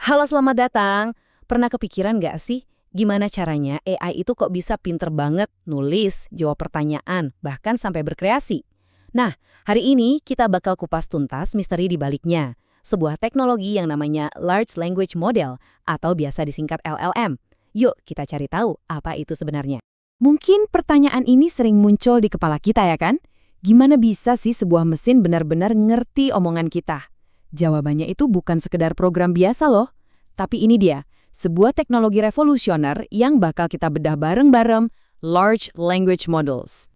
Halo, selamat datang. Pernah kepikiran nggak sih gimana caranya AI itu kok bisa pinter banget nulis, jawab pertanyaan, bahkan sampai berkreasi? Nah, hari ini kita bakal kupas tuntas misteri di baliknya. Sebuah teknologi yang namanya Large Language Model atau biasa disingkat LLM. Yuk kita cari tahu apa itu sebenarnya. Mungkin pertanyaan ini sering muncul di kepala kita ya kan? Gimana bisa sih sebuah mesin benar-benar ngerti omongan kita? Jawabannya itu bukan sekedar program biasa loh. Tapi ini dia, sebuah teknologi revolusioner yang bakal kita bedah bareng-bareng, Large Language Models.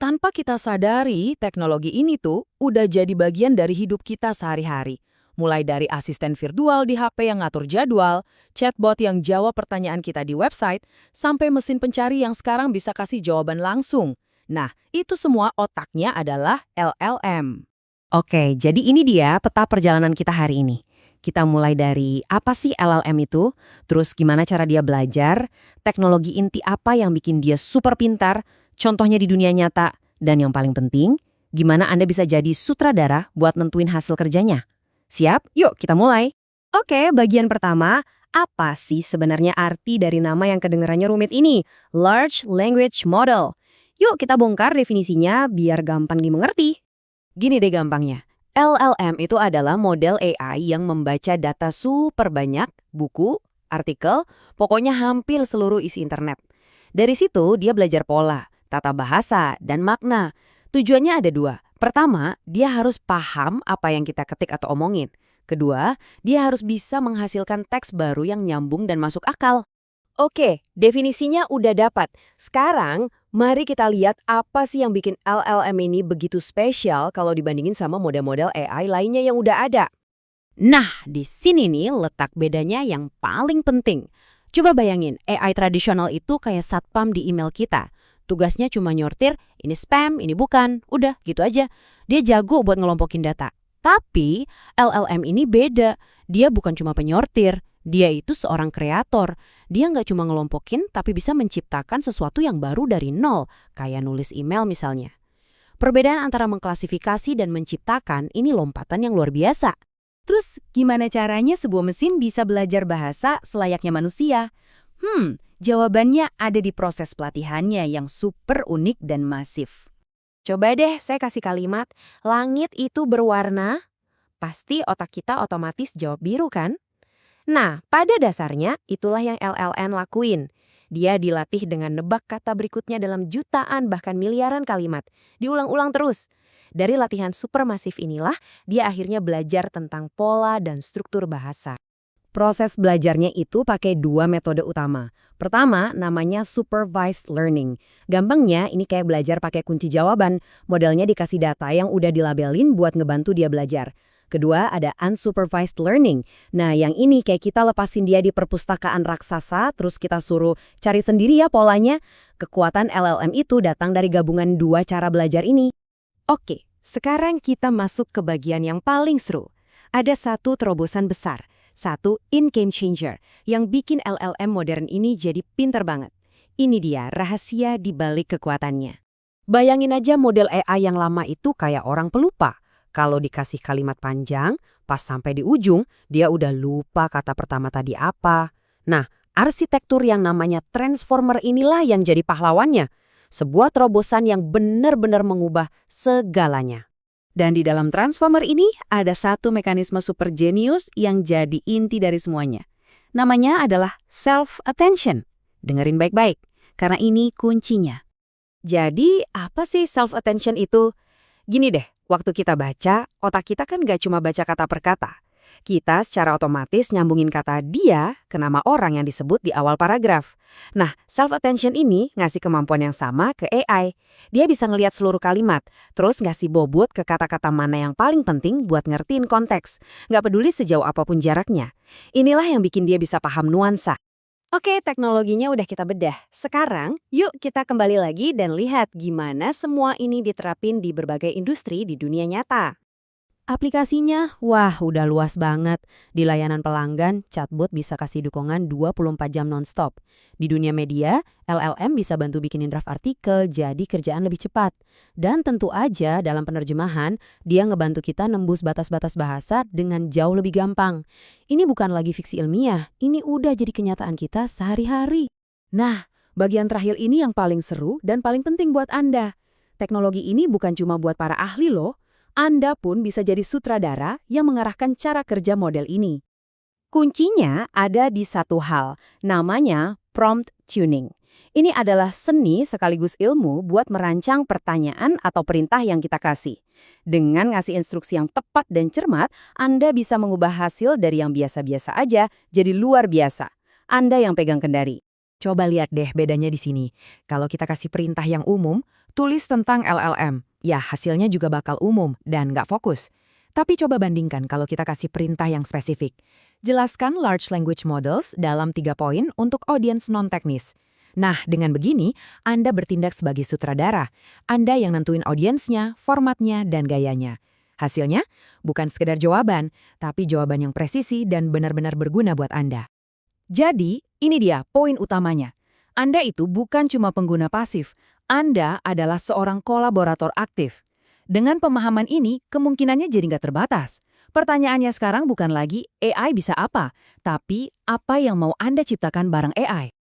Tanpa kita sadari, teknologi ini tuh udah jadi bagian dari hidup kita sehari-hari. Mulai dari asisten virtual di HP yang ngatur jadwal, chatbot yang jawab pertanyaan kita di website, sampai mesin pencari yang sekarang bisa kasih jawaban langsung. Nah, itu semua otaknya adalah LLM. Oke, jadi ini dia peta perjalanan kita hari ini. Kita mulai dari apa sih LLM itu, terus gimana cara dia belajar, teknologi inti apa yang bikin dia super pintar, contohnya di dunia nyata, dan yang paling penting, gimana Anda bisa jadi sutradara buat nentuin hasil kerjanya. Siap? Yuk kita mulai. Oke, bagian pertama, apa sih sebenarnya arti dari nama yang kedengarannya rumit ini? Large Language Model. Yuk kita bongkar definisinya biar gampang dimengerti. Gini deh gampangnya. LLM itu adalah model AI yang membaca data super banyak, buku, artikel, pokoknya hampir seluruh isi internet. Dari situ dia belajar pola, tata bahasa, dan makna. Tujuannya ada dua. Pertama, dia harus paham apa yang kita ketik atau omongin. Kedua, dia harus bisa menghasilkan teks baru yang nyambung dan masuk akal. Oke, definisinya udah dapat. Sekarang, mari kita lihat apa sih yang bikin LLM ini begitu spesial kalau dibandingin sama model-model AI lainnya yang udah ada. Nah, di sini nih letak bedanya yang paling penting. Coba bayangin, AI tradisional itu kayak satpam di email kita. Tugasnya cuma nyortir, ini spam, ini bukan, udah gitu aja. Dia jago buat ngelompokin data. Tapi LLM ini beda, dia bukan cuma penyortir. Dia itu seorang kreator. Dia nggak cuma ngelompokin, tapi bisa menciptakan sesuatu yang baru dari nol, kayak nulis email misalnya. Perbedaan antara mengklasifikasi dan menciptakan ini lompatan yang luar biasa. Terus gimana caranya sebuah mesin bisa belajar bahasa selayaknya manusia? Jawabannya ada di proses pelatihannya yang super unik dan masif. Coba deh saya kasih kalimat, langit itu berwarna, pasti otak kita otomatis jawab biru kan? Nah, pada dasarnya itulah yang LLM lakuin. Dia dilatih dengan nebak kata berikutnya dalam jutaan bahkan miliaran kalimat. Diulang-ulang terus. Dari latihan supermasif inilah, dia akhirnya belajar tentang pola dan struktur bahasa. Proses belajarnya itu pakai dua metode utama. Pertama, namanya supervised learning. Gampangnya, ini kayak belajar pakai kunci jawaban. Modelnya dikasih data yang udah dilabelin buat ngebantu dia belajar. Kedua, ada unsupervised learning. Nah, yang ini kayak kita lepasin dia di perpustakaan raksasa, terus kita suruh cari sendiri ya polanya. Kekuatan LLM itu datang dari gabungan dua cara belajar ini. Oke, sekarang kita masuk ke bagian yang paling seru. Ada satu terobosan besar, satu in-game changer, yang bikin LLM modern ini jadi pinter banget. Ini dia rahasia di balik kekuatannya. Bayangin aja model AI yang lama itu kayak orang pelupa. Kalau dikasih kalimat panjang, pas sampai di ujung, dia udah lupa kata pertama tadi apa. Nah, arsitektur yang namanya transformer inilah yang jadi pahlawannya. Sebuah terobosan yang benar-benar mengubah segalanya. Dan di dalam transformer ini ada satu mekanisme super jenius yang jadi inti dari semuanya. Namanya adalah self-attention. Dengerin baik-baik, karena ini kuncinya. Jadi, apa sih self-attention itu? Gini deh, waktu kita baca, otak kita kan gak cuma baca kata per kata. Kita secara otomatis nyambungin kata dia ke nama orang yang disebut di awal paragraf. Nah, self-attention ini ngasih kemampuan yang sama ke AI. Dia bisa ngelihat seluruh kalimat, terus ngasih bobot ke kata-kata mana yang paling penting buat ngertiin konteks. Nggak peduli sejauh apapun jaraknya. Inilah yang bikin dia bisa paham nuansa. Oke, teknologinya udah kita bedah. Sekarang, yuk kita kembali lagi dan lihat gimana semua ini diterapin di berbagai industri di dunia nyata. Aplikasinya, wah udah luas banget. Di layanan pelanggan, chatbot bisa kasih dukungan 24 jam nonstop. Di dunia media, LLM bisa bantu bikinin draft artikel jadi kerjaan lebih cepat. Dan tentu aja dalam penerjemahan, dia ngebantu kita nembus batas-batas bahasa dengan jauh lebih gampang. Ini bukan lagi fiksi ilmiah, ini udah jadi kenyataan kita sehari-hari. Nah, bagian terakhir ini yang paling seru dan paling penting buat Anda. Teknologi ini bukan cuma buat para ahli loh, Anda pun bisa jadi sutradara yang mengarahkan cara kerja model ini. Kuncinya ada di satu hal, namanya prompt tuning. Ini adalah seni sekaligus ilmu buat merancang pertanyaan atau perintah yang kita kasih. Dengan ngasih instruksi yang tepat dan cermat, Anda bisa mengubah hasil dari yang biasa-biasa aja jadi luar biasa. Anda yang pegang kendali. Coba lihat deh bedanya di sini. Kalau kita kasih perintah yang umum, tulis tentang LLM. Ya, hasilnya juga bakal umum dan nggak fokus. Tapi coba bandingkan kalau kita kasih perintah yang spesifik. Jelaskan large language models dalam 3 poin untuk audiens non-teknis. Nah, dengan begini, Anda bertindak sebagai sutradara. Anda yang nentuin audiensnya, formatnya, dan gayanya. Hasilnya, bukan sekedar jawaban, tapi jawaban yang presisi dan benar-benar berguna buat Anda. Jadi, ini dia poin utamanya. Anda itu bukan cuma pengguna pasif, Anda adalah seorang kolaborator aktif. Dengan pemahaman ini, kemungkinannya jadi nggak terbatas. Pertanyaannya sekarang bukan lagi AI bisa apa, tapi apa yang mau Anda ciptakan bareng AI.